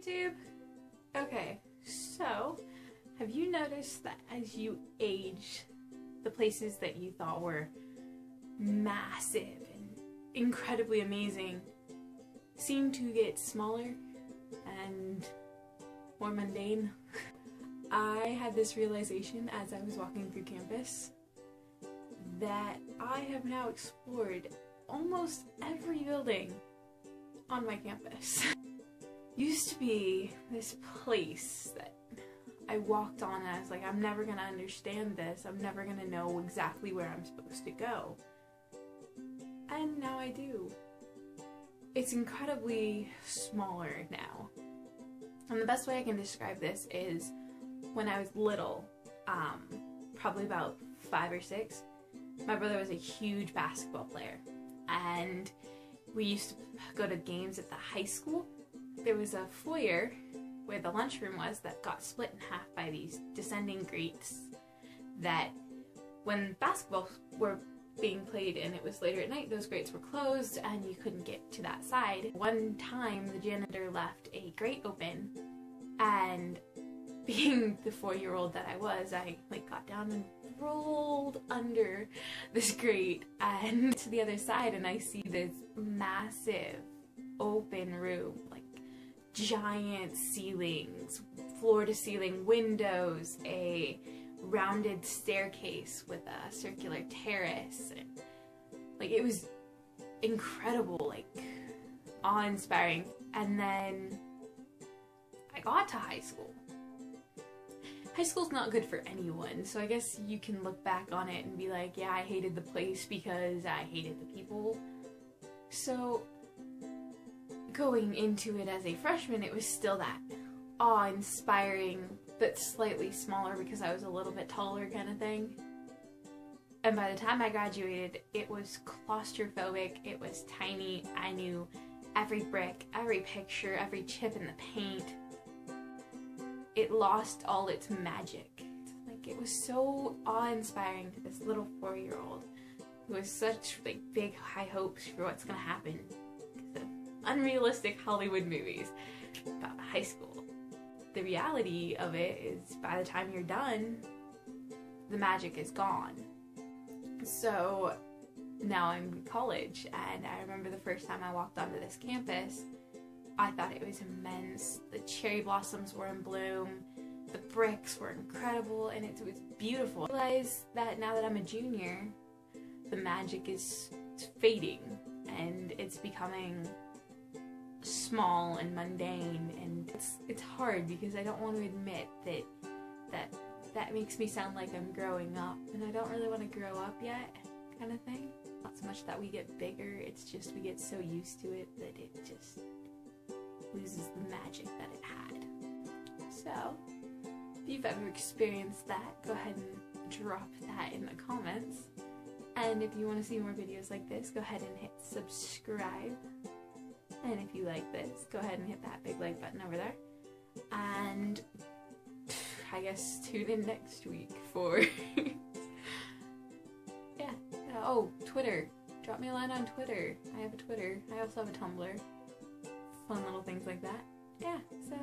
YouTube! Okay, so have you noticed that as you age, the places that you thought were massive and incredibly amazing seem to get smaller and more mundane? I had this realization as I was walking through campus that I have now explored almost every building on my campus. Used to be this place that I walked on and I was like, I'm never gonna understand this, I'm never gonna know exactly where I'm supposed to go. And now I do. It's incredibly smaller now. And the best way I can describe this is when I was little, probably about 5 or 6, my brother was a huge basketball player. And we used to go to games at the high school. There was a foyer where the lunchroom was that got split in half by these descending grates that when basketball were being played and it was later at night, those grates were closed and you couldn't get to that side. One time the janitor left a grate open, and being the 4-year-old that I was, I got down and rolled under this grate and to the other side, and I see this massive open room, like giant ceilings, floor to ceiling windows, a rounded staircase with a circular terrace, and it was incredible, awe-inspiring. And then I got to high school. High school's not good for anyone, so I guess you can look back on it and be like, yeah, I hated the place because I hated the people. So going into it as a freshman, it was still that awe-inspiring but slightly smaller because I was a little bit taller kind of thing. And by the time I graduated, it was claustrophobic, it was tiny. I knew every brick, every picture, every chip in the paint. It lost all its magic. It was so awe-inspiring to this little 4-year-old who has such big high hopes for what's gonna happen because of unrealistic Hollywood movies about high school. The reality of it is by the time you're done, the magic is gone. So now I'm in college, and I remember the first time I walked onto this campus, I thought it was immense. The cherry blossoms were in bloom, the bricks were incredible, and it was beautiful. I realized that now that I'm a junior, the magic is fading, and it's becoming small and mundane, and it's hard because I don't want to admit that makes me sound like I'm growing up, and I don't really want to grow up yet, kind of thing. Not so much that we get bigger, it's just we get so used to it that it just loses the magic that it had. So, if you've ever experienced that, go ahead and drop that in the comments. And if you want to see more videos like this, go ahead and hit subscribe. And if you like this, go ahead and hit that big like button over there. And I guess tune in next week for yeah. Oh, Twitter. Drop me a line on Twitter. I have a Twitter. I also have a Tumblr. Fun little things like that. Yeah, so